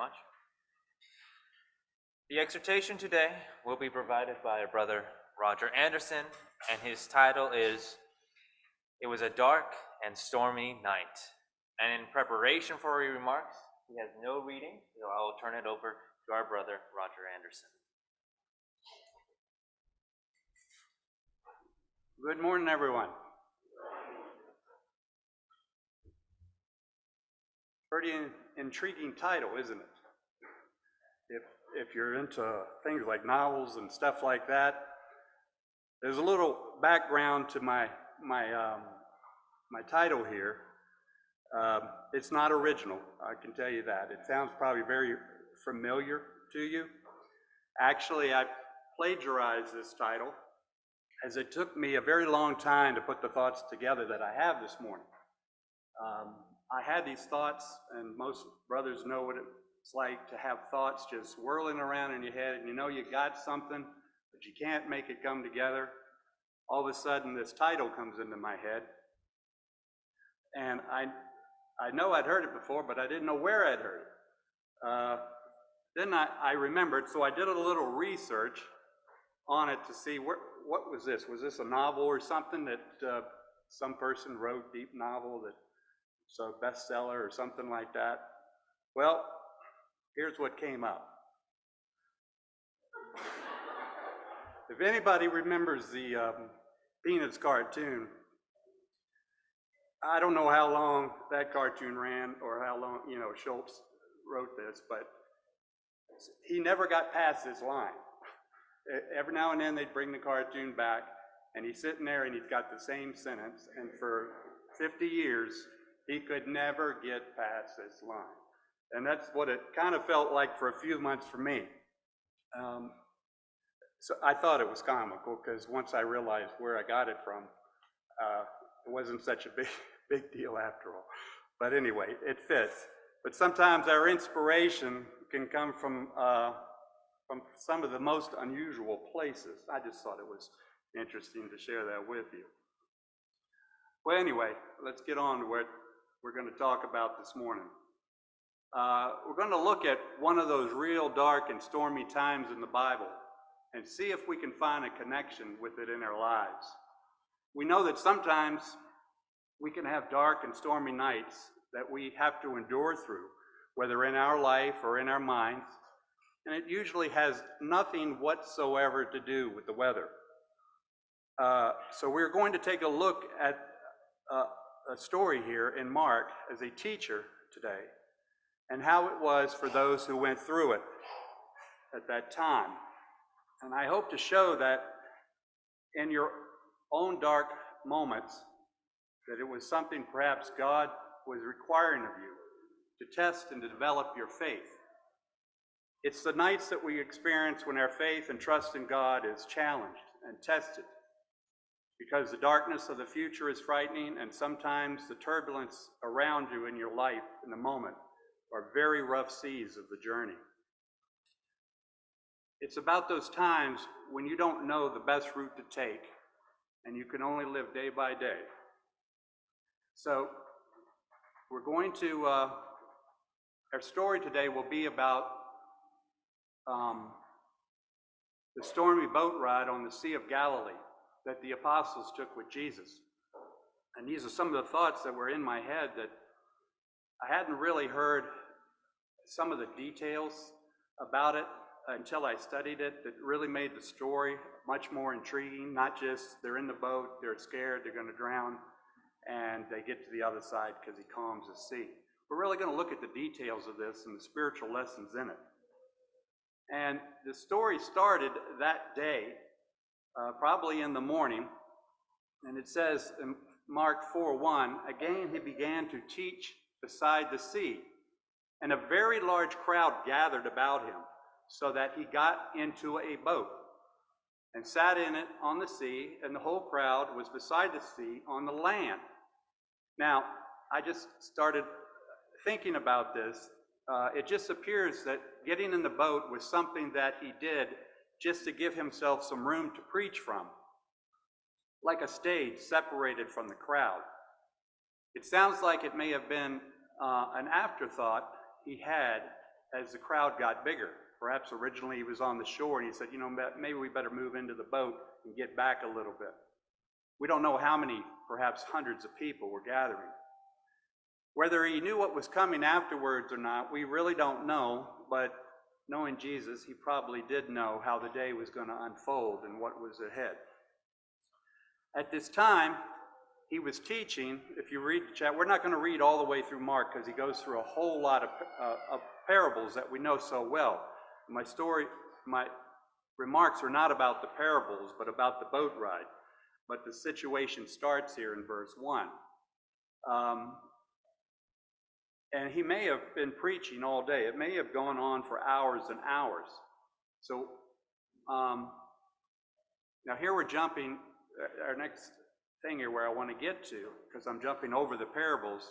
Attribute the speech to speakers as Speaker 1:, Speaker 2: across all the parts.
Speaker 1: much. The exhortation today will be provided by our brother Roger Anderson, and his title is, "It Was a Dark and Stormy Night." And in preparation for his remarks, he has no reading, so I will turn it over to our brother Roger Anderson.
Speaker 2: Good morning, everyone. Pretty intriguing title, isn't it? If you're into things like novels and stuff like that, there's a little background to my title here. It's not original, I can tell you that. It sounds probably very familiar to you. Actually, I plagiarized this title, as it took me a very long time to put the thoughts together that I have this morning. I had these thoughts, and most brothers know what it's like to have thoughts just whirling around in your head, and you know you got something, but you can't make it come together. All of a sudden, this title comes into my head, and I know I'd heard it before, but I didn't know where I'd heard it. Then I remembered, so I did a little research on it to see what was this? Was this a novel or something that some person wrote, deep novel that's a bestseller or something like that? Well, here's what came up. If anybody remembers the Peanuts cartoon, I don't know how long that cartoon ran or how long, Schultz wrote this, but he never got past this line. Every now and then they'd bring the cartoon back, and he's sitting there and he's got the same sentence, and for 50 years, he could never get past this line. And that's what it kind of felt like for a few months for me. So I thought it was comical, because once I realized where I got it from, it wasn't such a big deal after all. But anyway, it fits. But sometimes our inspiration can come from some of the most unusual places. I just thought it was interesting to share that with you. Well, anyway, let's get on to what we're going to talk about this morning. We're going to look at one of those real dark and stormy times in the Bible and see if we can find a connection with it in our lives. We know that sometimes we can have dark and stormy nights that we have to endure through, whether in our life or in our minds, and it usually has nothing whatsoever to do with the weather. So we're going to take a look at a story here in Mark as a teacher today, and how it was for those who went through it at that time. And I hope to show that in your own dark moments, that it was something perhaps God was requiring of you to test and to develop your faith. It's the nights that we experience when our faith and trust in God is challenged and tested, because the darkness of the future is frightening, and sometimes the turbulence around you in your life in the moment are very rough seas of the journey. It's about those times when you don't know the best route to take, and you can only live day by day. So we're going to, our story today will be about the stormy boat ride on the Sea of Galilee that the apostles took with Jesus. And these are some of the thoughts that were in my head that I hadn't really heard some of the details about it until I studied it, that really made the story much more intriguing. Not just they're in the boat, they're scared, they're going to drown, and they get to the other side because he calms the sea. We're really going to look at the details of this and the spiritual lessons in it. And the story started that day, probably in the morning, and it says in Mark 4:1, again he began to teach beside the sea, and a very large crowd gathered about him, so that he got into a boat and sat in it on the sea, and the whole crowd was beside the sea on the land. Now, I just started thinking about this. It just appears that getting in the boat was something that he did just to give himself some room to preach from, like a stage separated from the crowd. It sounds like it may have been an afterthought he had as the crowd got bigger. Perhaps originally he was on the shore and he said, maybe we better move into the boat and get back a little bit. We don't know how many, perhaps hundreds of people were gathering. Whether he knew what was coming afterwards or not, we really don't know, but knowing Jesus, he probably did know how the day was going to unfold and what was ahead. At this time, he was teaching. If you read the chat, we're not going to read all the way through Mark because he goes through a whole lot of parables that we know so well. My remarks are not about the parables, but about the boat ride. But the situation starts here in verse 1. And he may have been preaching all day. It may have gone on for hours and hours. So now here we're jumping, our next thing here where I want to get to, because I'm jumping over the parables,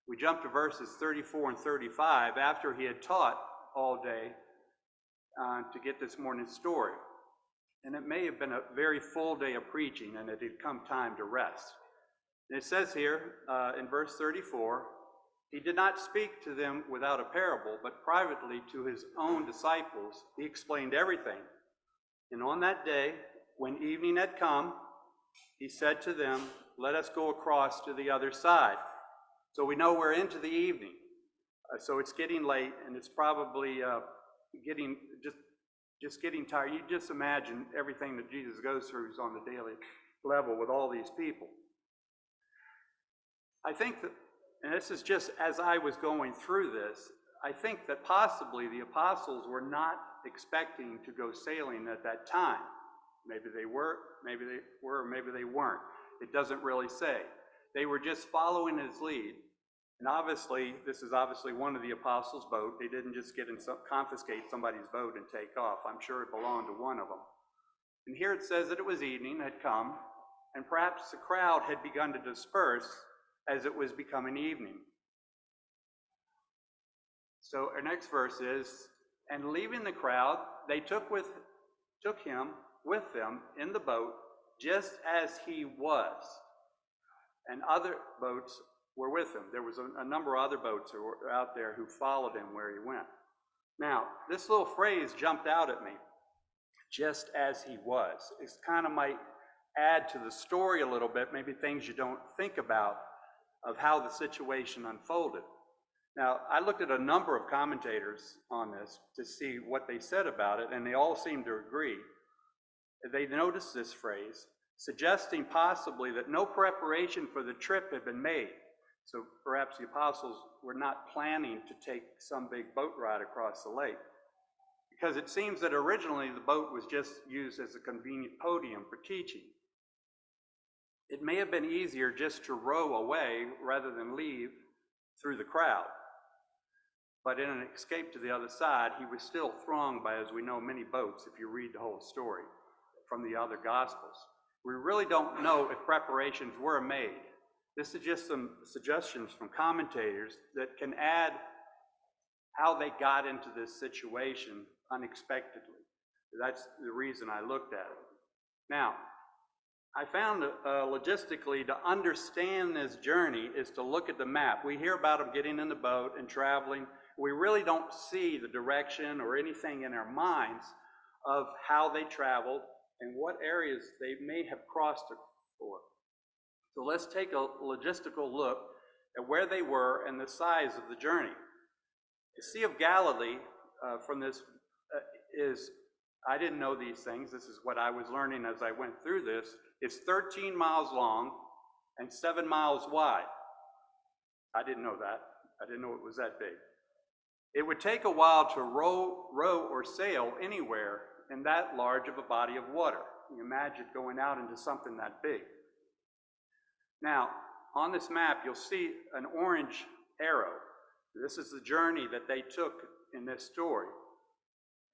Speaker 2: we jump to verses 34 and 35 after he had taught all day to get this morning's story. And it may have been a very full day of preaching, and it had come time to rest. And it says here in verse 34, he did not speak to them without a parable, but privately to his own disciples he explained everything. And on that day, when evening had come, he said to them, "Let us go across to the other side." So we know we're into the evening. So it's getting late, and it's probably getting tired. You just imagine everything that Jesus goes through on the daily level with all these people. I think that, and this is just as I was going through this, I think that possibly the apostles were not expecting to go sailing at that time. Maybe they were, maybe they weren't. It doesn't really say. They were just following his lead. And obviously, this is obviously one of the apostles' boat. They didn't just get and confiscate somebody's boat and take off. I'm sure it belonged to one of them. And here it says that it was evening, had come, and perhaps the crowd had begun to disperse as it was becoming evening. So our next verse is, and leaving the crowd, they took him with them in the boat, just as he was. And other boats were with him. There was a number of other boats who were out there who followed him where he went. Now, this little phrase jumped out at me, just as he was. It kind of might add to the story a little bit, maybe things you don't think about of how the situation unfolded. Now, I looked at a number of commentators on this to see what they said about it, and they all seem to agree. They noticed this phrase, suggesting possibly that no preparation for the trip had been made. So perhaps the apostles were not planning to take some big boat ride across the lake, because it seems that originally the boat was just used as a convenient podium for teaching. It may have been easier just to row away rather than leave through the crowd. But in an escape to the other side, he was still thronged by, as we know, many boats, if you read the whole story from the other Gospels. We really don't know if preparations were made. This is just some suggestions from commentators that can add how they got into this situation unexpectedly. That's the reason I looked at it. Now, I found logistically to understand this journey is to look at the map. We hear about them getting in the boat and traveling. We really don't see the direction or anything in our minds of how they traveled and what areas they may have crossed for. So let's take a logistical look at where they were and the size of the journey. The Sea of Galilee from this is, I didn't know these things. This is what I was learning as I went through this. It's 13 miles long and 7 miles wide. I didn't know that. I didn't know it was that big. It would take a while to row or sail anywhere in that large of a body of water. You imagine going out into something that big. Now, on this map, you'll see an orange arrow. This is the journey that they took in this story.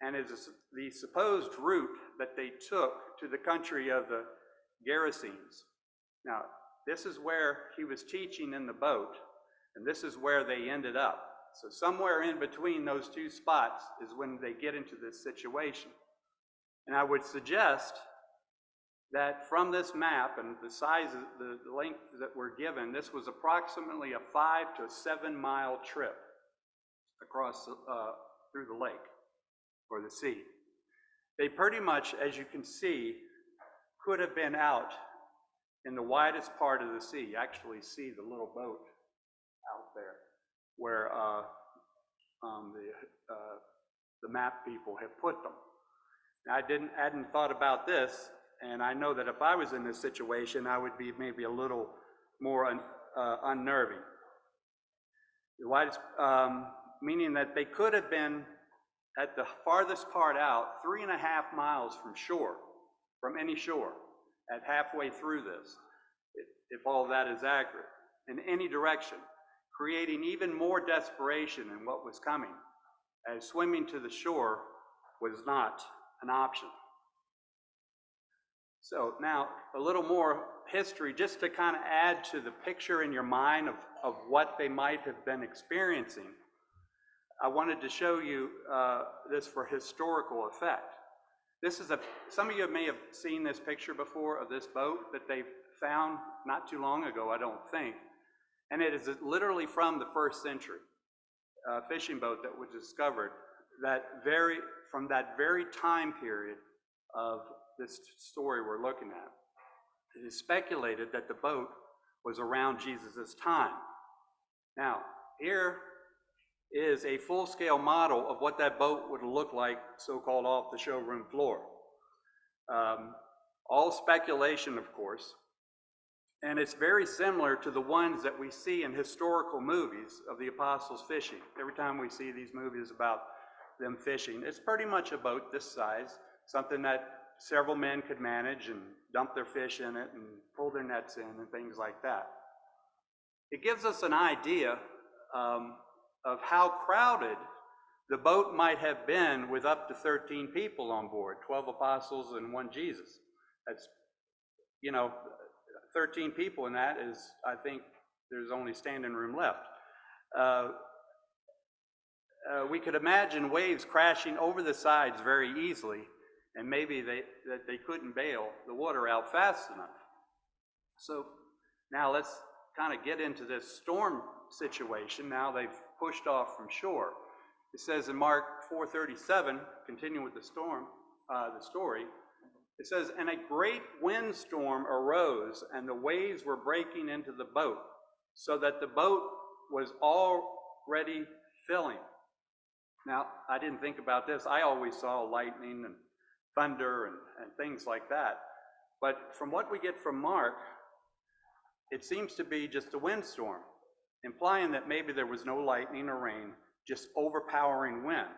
Speaker 2: And it is the supposed route that they took to the country of the Gerasenes. Now, this is where he was teaching in the boat, and this is where they ended up. So somewhere in between those two spots is when they get into this situation. And I would suggest that from this map and the size of the length that we're given, this was approximately a 5 to 7 mile trip across through the lake or the sea. They pretty much, as you can see, could have been out in the widest part of the sea. You actually see the little boat out there where the map people have put them. Now, I hadn't thought about this, and I know that if I was in this situation, I would be maybe a little more unnerving. The widest, meaning that they could have been at the farthest part out, 3.5 miles from shore, from any shore, at halfway through this, if all that is accurate, in any direction, creating even more desperation in what was coming, as swimming to the shore was not an option. So now, a little more history, just to kind of add to the picture in your mind of what they might have been experiencing. I wanted to show you this for historical effect. This is some of you may have seen this picture before of this boat that they found not too long ago, I don't think. And it is literally from the 1st century fishing boat that was discovered from that very time period of this story we're looking at. It is speculated that the boat was around Jesus' time. Now, here is a full-scale model of what that boat would look like, so-called off the showroom floor. All speculation, of course, and it's very similar to the ones that we see in historical movies of the apostles fishing. Every time we see these movies about them fishing, it's pretty much a boat this size, something that several men could manage and dump their fish in it and pull their nets in and things like that. It gives us an idea of how crowded the boat might have been with up to 13 people on board, 12 apostles and 1 Jesus. That's, 13 people in that is, I think, there's only standing room left. We could imagine waves crashing over the sides very easily, and maybe they couldn't bail the water out fast enough. So now let's kind of get into this storm situation. Now they've pushed off from shore. It says in Mark 4:37, continuing with the story, it says, "And a great windstorm arose, and the waves were breaking into the boat, so that the boat was already filling." Now, I didn't think about this. I always saw lightning and thunder and things like that. But from what we get from Mark, it seems to be just a windstorm, implying that maybe there was no lightning or rain, just overpowering wind.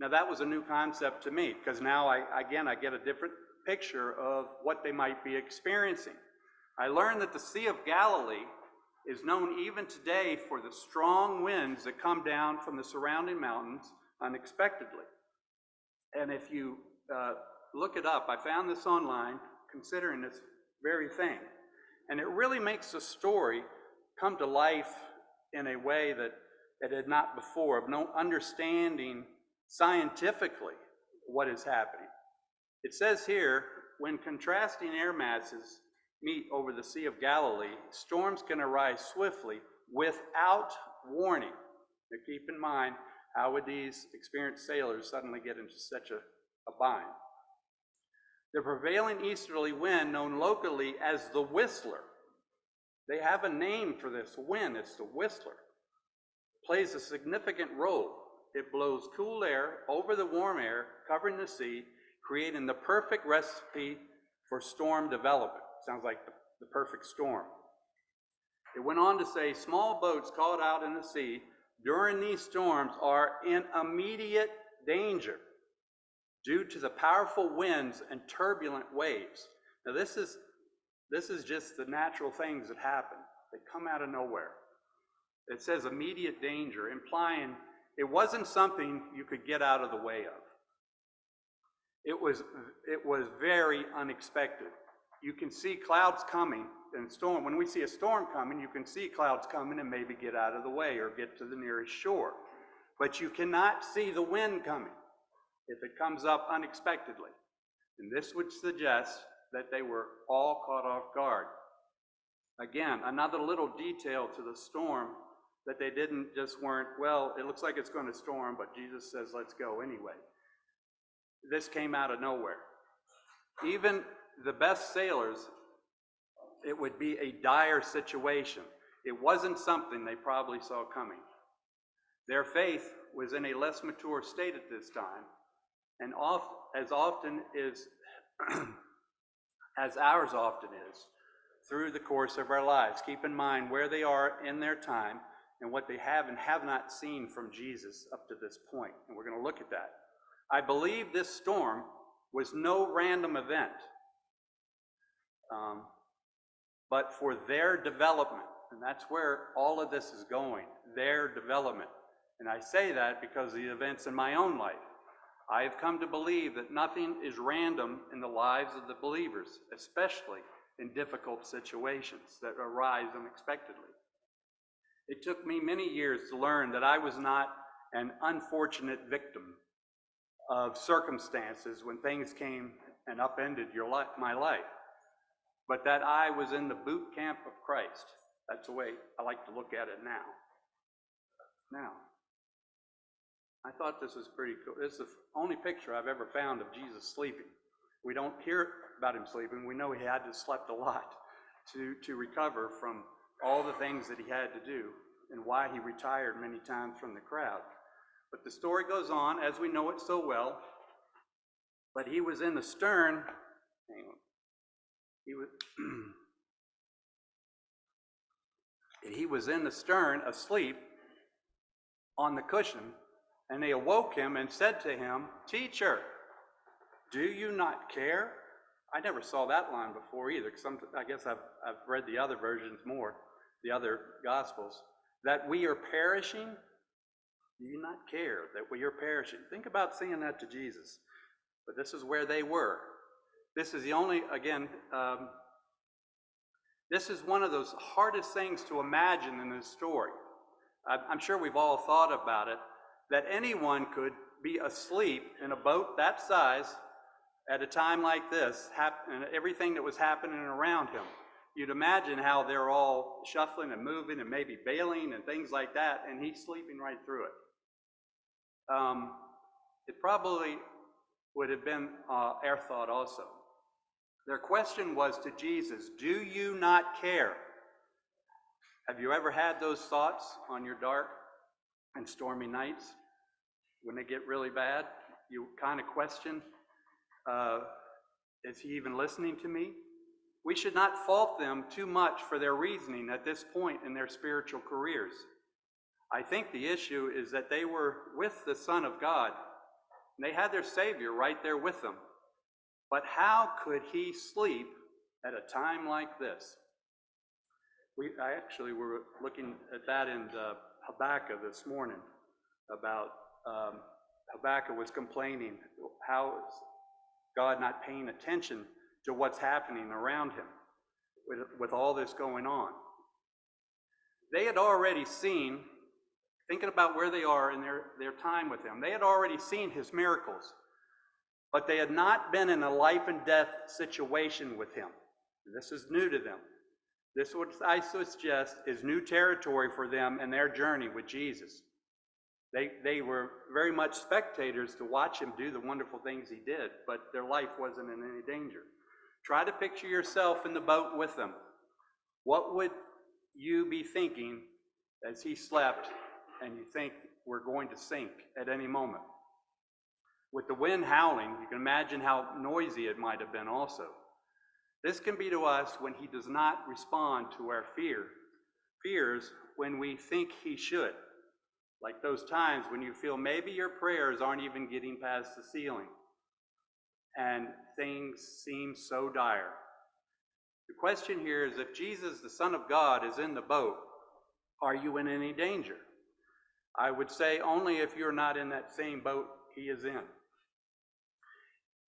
Speaker 2: Now, that was a new concept to me, because now I get a different picture of what they might be experiencing. I learned that the Sea of Galilee is known even today for the strong winds that come down from the surrounding mountains unexpectedly. And if you look it up, I found this online, considering this very thing. And it really makes the story come to life in a way that it had not before, of no understanding scientifically what is happening. It says here, when contrasting air masses meet over the Sea of Galilee, storms can arise swiftly without warning. Now keep in mind, how would these experienced sailors suddenly get into such a bind? The prevailing easterly wind, known locally as the Whistler, they have a name for this wind, it's the Whistler, plays a significant role. It blows cool air over the warm air, covering the sea, creating the perfect recipe for storm development. Sounds like the perfect storm. It went on to say, small boats caught out in the sea during these storms are in immediate danger due to the powerful winds and turbulent waves. Now this is just the natural things that happen. They come out of nowhere. It says immediate danger, implying it wasn't something you could get out of the way of. It was very unexpected. You can see clouds coming and storm. When we see a storm coming, you can see clouds coming and maybe get out of the way or get to the nearest shore. But you cannot see the wind coming if it comes up unexpectedly. And this would suggest that they were all caught off guard. Again, another little detail to the storm that they didn't just weren't, well, it looks like it's going to storm, but Jesus says, let's go anyway. This came out of nowhere. Even the best sailors, it would be a dire situation. It wasn't something they probably saw coming. Their faith was in a less mature state at this time, and as often is, as ours often is, through the course of our lives. Keep in mind where they are in their time and what they have and have not seen from Jesus up to this point. And we're going to look at that. I believe this storm was no random event, but for their development. And that's where all of this is going, their development. And I say that because of the events in my own life. I have come to believe that nothing is random in the lives of the believers, especially in difficult situations that arise unexpectedly. It took me many years to learn that I was not an unfortunate victim of circumstances when things came and upended my life, but that I was in the boot camp of Christ. That's the way I like to look at it now. I thought this was pretty cool. This is the only picture I've ever found of Jesus sleeping. We don't hear about him sleeping. We know he had to slept a lot to recover from all the things that he had to do and why he retired many times from the crowd. But the story goes on, as we know it so well. But he was in the stern. Hang on. He was in the stern asleep on the cushion, and they awoke him and said to him, "Teacher, do you not care?" I never saw that line before either, because I guess I've read the other versions more, the other Gospels. That we are perishing? Do you not care that we are perishing? Think about saying that to Jesus. But this is where they were. This is the only, again, this is one of those hardest things to imagine in this story. I'm sure we've all thought about it, that anyone could be asleep in a boat that size at a time like this, and everything that was happening around him. You'd imagine how they're all shuffling and moving and maybe bailing and things like that, and he's sleeping right through it. It probably would have been our thought also. Their question was to Jesus, "Do you not care?" Have you ever had those thoughts on your dark and stormy nights? When they get really bad, you kind of question, is he even listening to me? We should not fault them too much for their reasoning at this point in their spiritual careers. I think the issue is that they were with the Son of God, and they had their Savior right there with them. But how could he sleep at a time like this? I actually were looking at that in Habakkuk this morning about Habakkuk was complaining how is God not paying attention to what's happening around him with all this going on. They had already seen, thinking about where they are in their time with him, they had already seen his miracles, but they had not been in a life and death situation with him. This is new to them. This, what I suggest, is new territory for them in their journey with Jesus. They were very much spectators to watch him do the wonderful things he did, but their life wasn't in any danger. Try to picture yourself in the boat with them. What would you be thinking as he slept and you think we're going to sink at any moment? With the wind howling, you can imagine how noisy it might have been also. This can be to us when he does not respond to our fears when we think he should. Like those times when you feel maybe your prayers aren't even getting past the ceiling and things seem so dire. The question here is, if Jesus, the Son of God, is in the boat, are you in any danger? I would say only if you're not in that same boat he is in.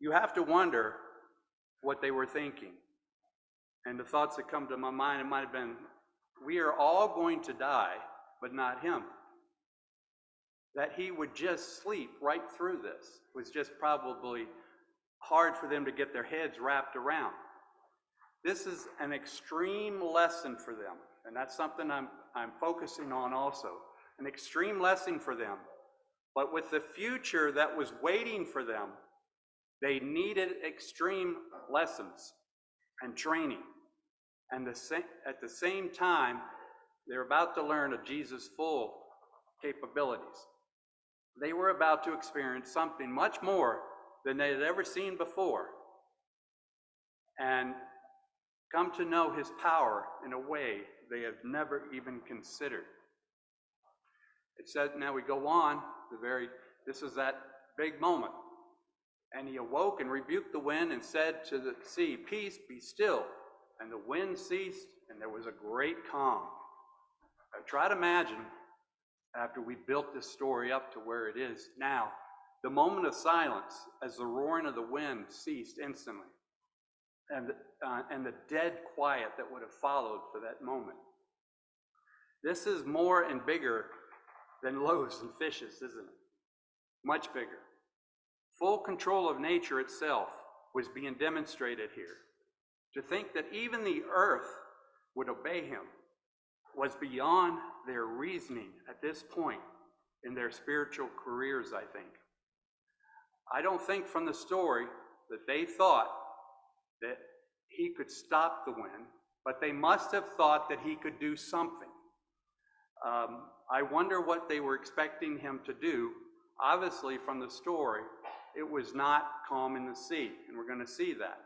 Speaker 2: You have to wonder what they were thinking. And the thoughts that come to my mind, it might have been, we are all going to die, but not him. That he would just sleep right through this was just probably hard for them to get their heads wrapped around. This is an extreme lesson for them. and that's something I'm focusing on also. An extreme lesson for them. But with the future that was waiting for them, they needed extreme lessons and training. And at the same time, they're about to learn of Jesus' full capabilities. They were about to experience something much more than they had ever seen before, and come to know his power in a way they have never even considered. It said, now we go on, this is that big moment. And he awoke and rebuked the wind and said to the sea, "Peace, be still." And the wind ceased, and there was a great calm. Now, try to imagine, after we built this story up to where it is now, the moment of silence as the roaring of the wind ceased instantly, and the dead quiet that would have followed for that moment. This is more and bigger than loaves and fishes, isn't it? Much bigger. Full control of nature itself was being demonstrated here. To think that even the earth would obey him was beyond their reasoning at this point in their spiritual careers, I think. I don't think from the story that they thought that he could stop the wind, but they must have thought that he could do something. I wonder what they were expecting him to do. Obviously, from the story, it was not calming the sea, and we're going to see that.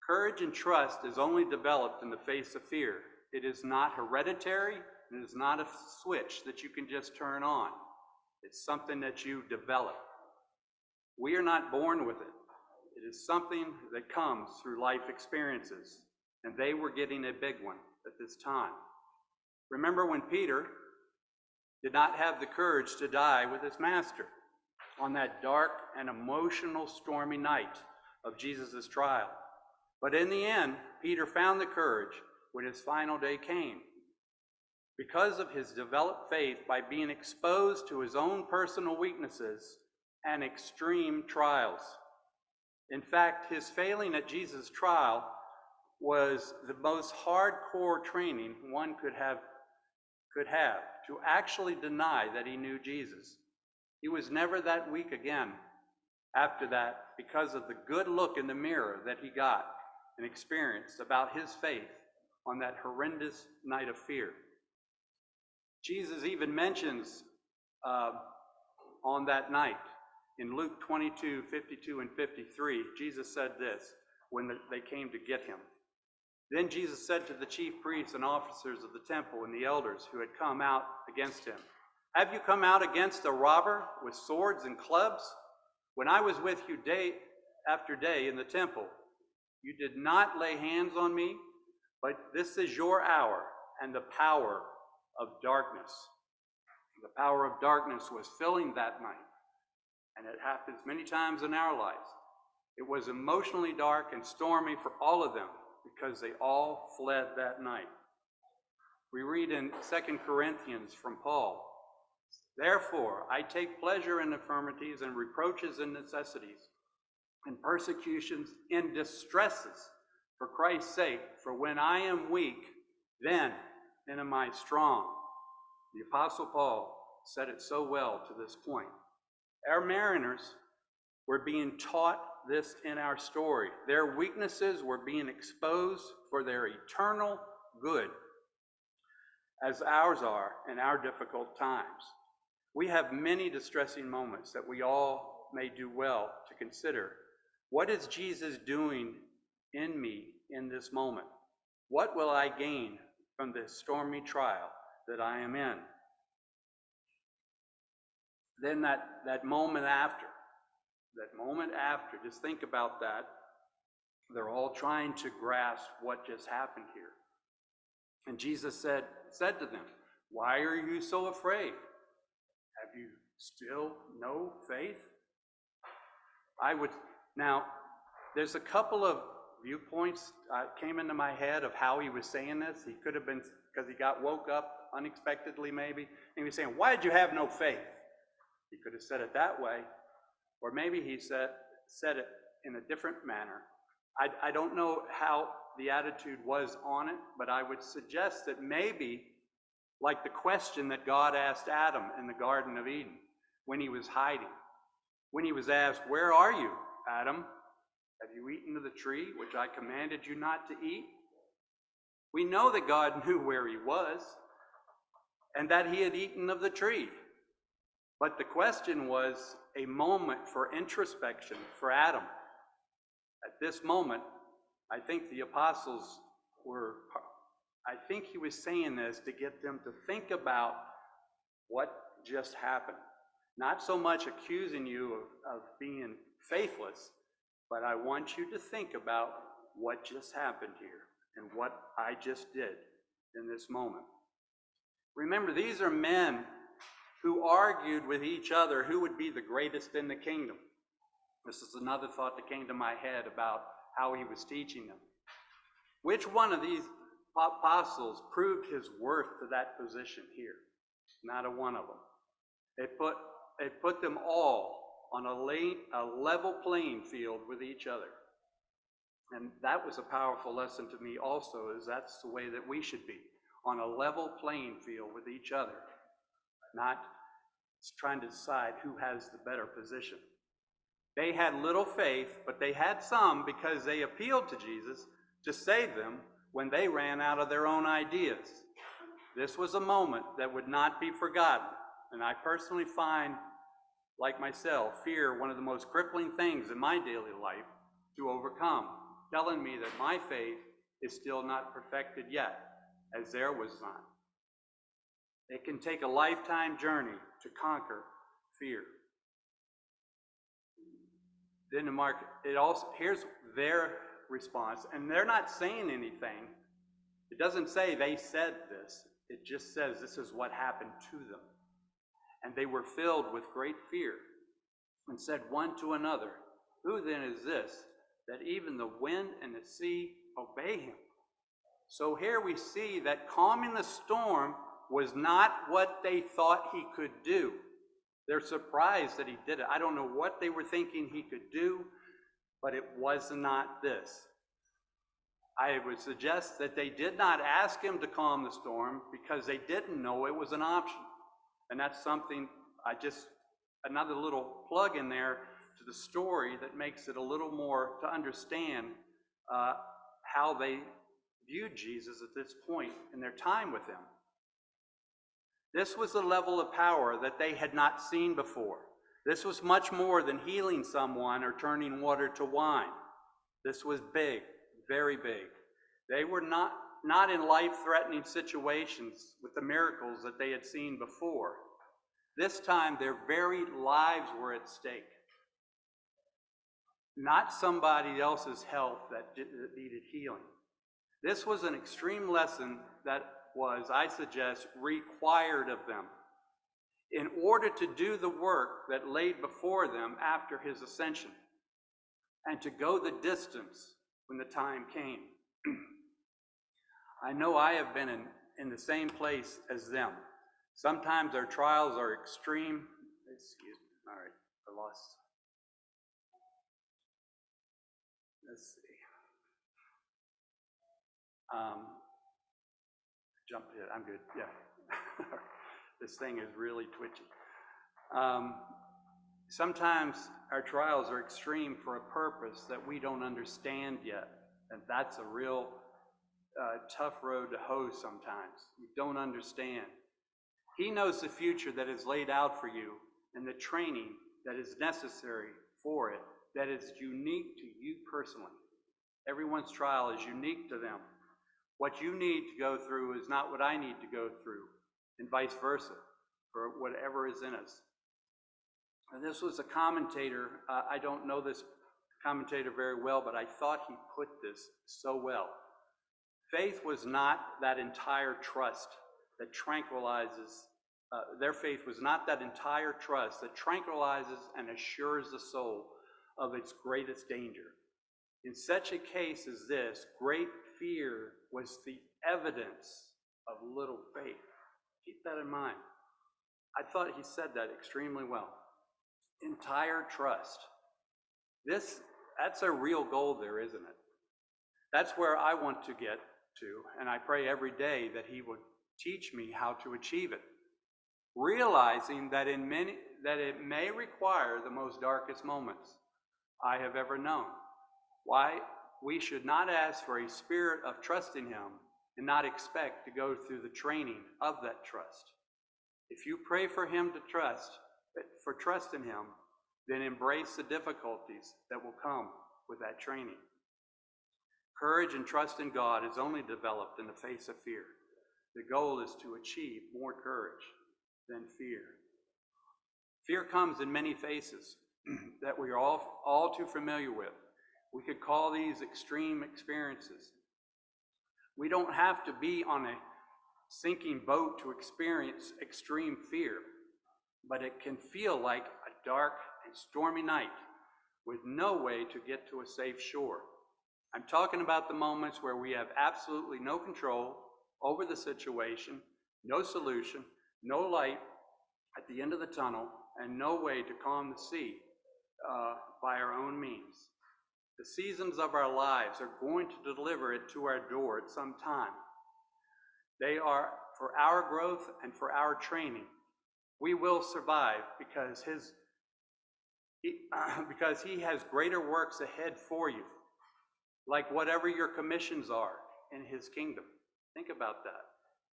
Speaker 2: Courage and trust is only developed in the face of fear. It is not hereditary. It is not a switch that you can just turn on. It's something that you develop. We are not born with it. It is something that comes through life experiences, and they were getting a big one at this time. Remember when Peter did not have the courage to die with his master on that dark and emotional stormy night of Jesus' trial. But in the end, Peter found the courage when his final day came. Because of his developed faith by being exposed to his own personal weaknesses and extreme trials. In fact, his failing at Jesus' trial was the most hardcore training one could have to actually deny that he knew Jesus. He was never that weak again after that because of the good look in the mirror that he got and experienced about his faith on that horrendous night of fear. Jesus even mentions on that night in Luke 22, 52 and 53, Jesus said this when they came to get him. Then Jesus said to the chief priests and officers of the temple and the elders who had come out against him, "Have you come out against a robber with swords and clubs? When I was with you day after day in the temple, you did not lay hands on me, but this is your hour and the power of darkness." The power of darkness was filling that night, and it happens many times in our lives. It was emotionally dark and stormy for all of them because they all fled that night. We read in 2 Corinthians from Paul, "Therefore I take pleasure in infirmities and reproaches and necessities, and persecutions and distresses for Christ's sake, for when I am weak, then am I strong." The Apostle Paul said it so well to this point. Our mariners were being taught this in our story. Their weaknesses were being exposed for their eternal good, as ours are in our difficult times. We have many distressing moments that we all may do well to consider. What is Jesus doing in me in this moment? What will I gain from this stormy trial that I am in? Then that moment after, just think about that. They're all trying to grasp what just happened here. And Jesus said to them, "Why are you so afraid? Have you still no faith?" Now, there's a couple of viewpoints came into my head of how he was saying this. He could have been because he got woke up unexpectedly maybe, and he was saying, "Why did you have no faith?" He could have said it that way, or maybe he said it in a different manner. I don't know how the attitude was on it, but I would suggest that maybe, like the question that God asked Adam in the Garden of Eden when he was hiding, when he was asked, "Where are you, Adam? Have you eaten of the tree which I commanded you not to eat?" We know that God knew where he was and that he had eaten of the tree. But the question was a moment for introspection for Adam. At this moment, I think the apostles I think he was saying this to get them to think about what just happened. Not so much accusing you of being faithless, but I want you to think about what just happened here and what I just did in this moment. Remember, these are men who argued with each other who would be the greatest in the kingdom. This is another thought that came to my head about how he was teaching them. Which one of these apostles proved his worth to that position here? Not a one of them. They put them all on a level playing field with each other. And that was a powerful lesson to me also, is that's the way that we should be, on a level playing field with each other, not trying to decide who has the better position. They had little faith, but they had some because they appealed to Jesus to save them when they ran out of their own ideas. This was a moment that would not be forgotten, and I personally find, like myself, fear one of the most crippling things in my daily life to overcome, telling me that my faith is still not perfected yet, as there was not. It can take a lifetime journey to conquer fear. Denmark, here's their response, and they're not saying anything. It doesn't say they said this. It just says this is what happened to them. And they were filled with great fear and said one to another, "Who then is this, that even the wind and the sea obey him?" So here we see that calming the storm was not what they thought he could do. They're surprised that he did it. I don't know what they were thinking he could do, but it was not this. I would suggest that they did not ask him to calm the storm because they didn't know it was an option. And that's something, another little plug in there to the story that makes it a little more to understand how they viewed Jesus at this point in their time with him. This was a level of power that they had not seen before. This was much more than healing someone or turning water to wine. This was big, very big. They were not in life-threatening situations with the miracles that they had seen before. This time, their very lives were at stake. Not somebody else's health that needed healing. This was an extreme lesson that was, I suggest, required of them in order to do the work that laid before them after his ascension and to go the distance when the time came. I know I have been in the same place as them. Sometimes our trials are extreme. Excuse me. All right, I lost. Let's see. Jump it. I'm good. Yeah. This thing is really twitchy. Sometimes our trials are extreme for a purpose that we don't understand yet. And that's a real tough road to hoe sometimes. You don't understand. He knows the future that is laid out for you and the training that is necessary for it, that is unique to you personally. Everyone's trial is unique to them. What you need to go through is not what I need to go through, and vice versa, for whatever is in us. And this was a commentator. I don't know this commentator very well, but I thought he put this so well. Faith was not that entire trust that tranquilizes. Their faith was not that entire trust that tranquilizes and assures the soul of its greatest danger. In such a case as this, great fear was the evidence of little faith. Keep that in mind. I thought he said that extremely well. Entire trust. That's a real goal there, isn't it? That's where I want to get to, and I pray every day that He would teach me how to achieve it, realizing that it may require the most darkest moments I have ever known. Why we should not ask for a spirit of trust in Him and not expect to go through the training of that trust. If you pray for trust in Him, then embrace the difficulties that will come with that training. Courage and trust in God is only developed in the face of fear. The goal is to achieve more courage than fear. Fear comes in many faces that we are all too familiar with. We could call these extreme experiences. We don't have to be on a sinking boat to experience extreme fear, but it can feel like a dark and stormy night with no way to get to a safe shore. I'm talking about the moments where we have absolutely no control over the situation, no solution, no light at the end of the tunnel, and no way to calm the sea by our own means. The seasons of our lives are going to deliver it to our door at some time. They are for our growth and for our training. We will survive because He has greater works ahead for you, like whatever your commissions are in His kingdom. Think about that.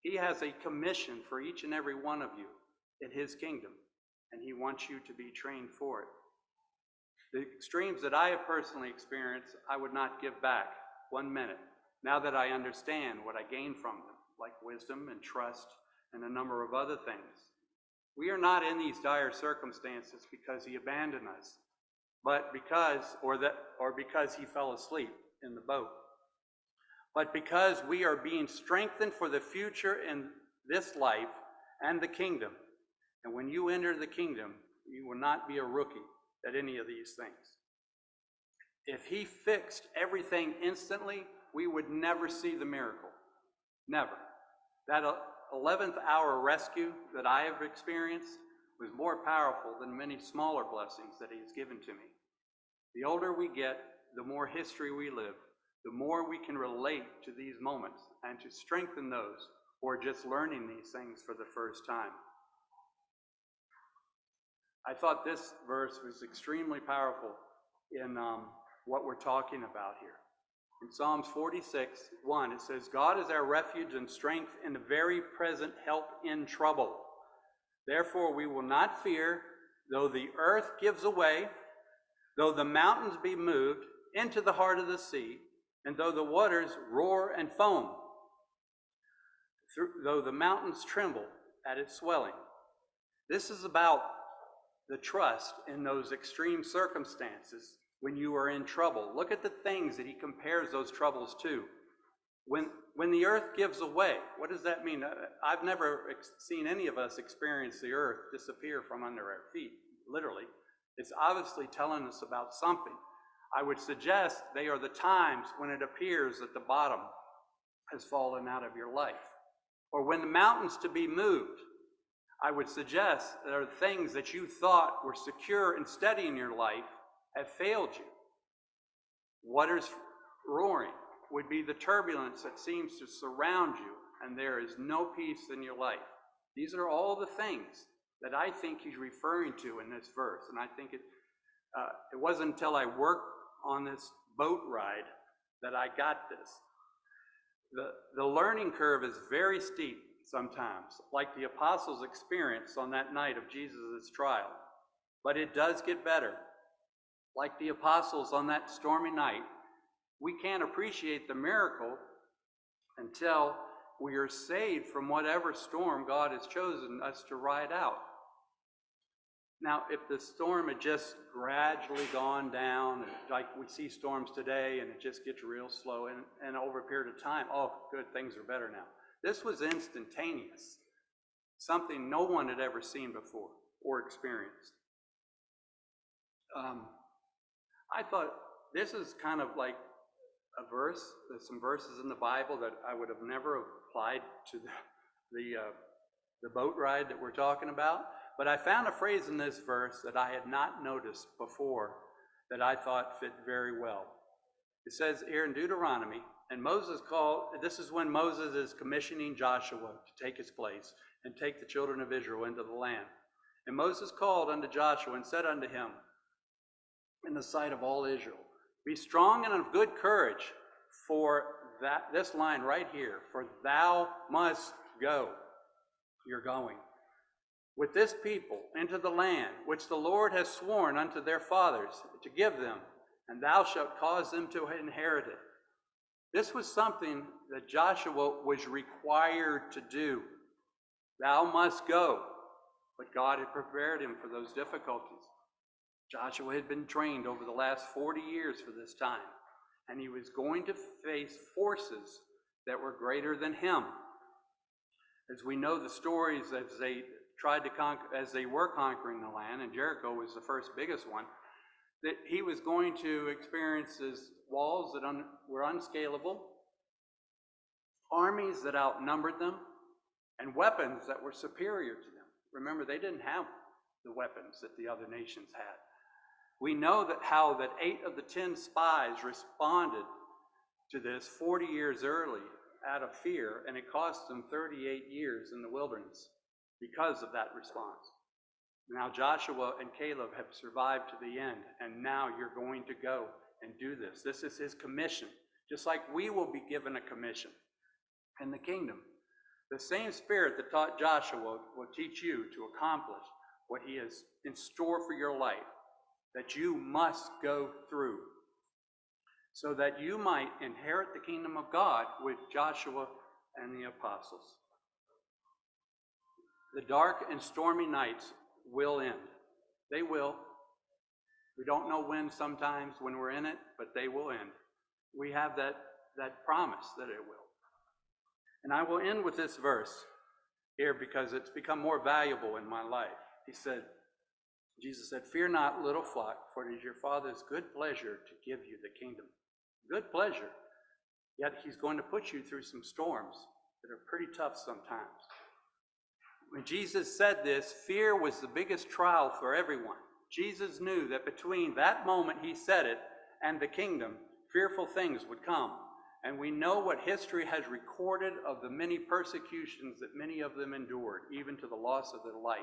Speaker 2: He has a commission for each and every one of you in His kingdom, and He wants you to be trained for it. The extremes that I have personally experienced, I would not give back 1 minute, now that I understand what I gained from them, like wisdom and trust and a number of other things. We are not in these dire circumstances because He abandoned us, but because He fell asleep in the boat. But because we are being strengthened for the future in this life and the kingdom. And when you enter the kingdom, you will not be a rookie at any of these things. If He fixed everything instantly, we would never see the miracle. Never. That 11th hour rescue that I have experienced was more powerful than many smaller blessings that He has given to me. The older we get, the more history we live, the more we can relate to these moments and to strengthen those who are just learning these things for the first time. I thought this verse was extremely powerful in what we're talking about here. In Psalms 46:1, it says, God is our refuge and strength and a very present help in trouble. Therefore we will not fear, though the earth gives away, though the mountains be moved into the heart of the sea, and though the waters roar and foam, though the mountains tremble at its swelling. This is about the trust in those extreme circumstances when you are in trouble. Look at the things that He compares those troubles to. When the earth gives away, what does that mean? I've never seen any of us experience the earth disappear from under our feet, literally. It's obviously telling us about something. I would suggest they are the times when it appears that the bottom has fallen out of your life. Or when the mountains to be moved, I would suggest there are things that you thought were secure and steady in your life have failed you. Waters roaring would be the turbulence that seems to surround you, and there is no peace in your life. These are all the things that I think He's referring to in this verse, and I think it wasn't until I worked on this boat ride that I got this. The learning curve is very steep sometimes, like the apostles' experience on that night of Jesus' trial. But it does get better. Like the apostles on that stormy night, we can't appreciate the miracle until we are saved from whatever storm God has chosen us to ride out. Now, if the storm had just gradually gone down, like we see storms today, and it just gets real slow, and over a period of time, oh, good, things are better now. This was instantaneous, something no one had ever seen before or experienced. I thought this is kind of like a verse. There's some verses in the Bible that I would have never applied to the boat ride that we're talking about. But I found a phrase in this verse that I had not noticed before that I thought fit very well. It says here in Deuteronomy, and Moses called, this is when Moses is commissioning Joshua to take his place and take the children of Israel into the land. And Moses called unto Joshua and said unto him, in the sight of all Israel, be strong and of good courage, for this line right here, for thou must go. You're going with this people into the land which the Lord has sworn unto their fathers to give them, and thou shalt cause them to inherit it. This was something that Joshua was required to do. Thou must go. But God had prepared him for those difficulties. Joshua had been trained over the last 40 years for this time, and he was going to face forces that were greater than him. As we know the stories as they tried to conquer, as they were conquering the land, and Jericho was the first biggest one, that he was going to experience walls that were unscalable, armies that outnumbered them, and weapons that were superior to them. Remember, they didn't have the weapons that the other nations had. We know that how that 8 of the 10 spies responded to this 40 years early out of fear, and it cost them 38 years in the wilderness because of that response. Now Joshua and Caleb have survived to the end, and now you're going to go and do this. This is his commission, just like we will be given a commission in the kingdom. The same spirit that taught Joshua will teach you to accomplish what he has in store for your life, that you must go through, so that you might inherit the kingdom of God with Joshua and the apostles. The dark and stormy nights will end. They will. We don't know when sometimes when we're in it, but they will end. We have that promise that it will. And I will end with this verse here because it's become more valuable in my life. Jesus said, fear not, little flock, for it is your Father's good pleasure to give you the kingdom. Good pleasure. Yet he's going to put you through some storms that are pretty tough sometimes. When Jesus said this, fear was the biggest trial for everyone. Jesus knew that between that moment he said it and the kingdom, fearful things would come. And we know what history has recorded of the many persecutions that many of them endured, even to the loss of their life.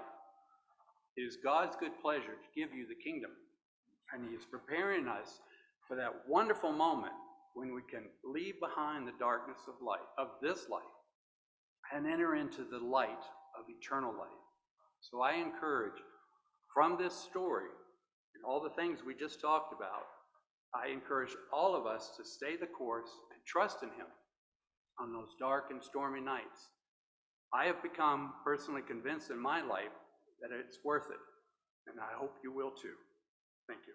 Speaker 2: It is God's good pleasure to give you the kingdom. And he is preparing us for that wonderful moment when we can leave behind the darkness of life, of this life, and enter into the light of eternal life. So I encourage, from this story and all the things we just talked about, I encourage all of us to stay the course and trust in him on those dark and stormy nights. I have become personally convinced in my life that it's worth it, and I hope you will too. Thank you.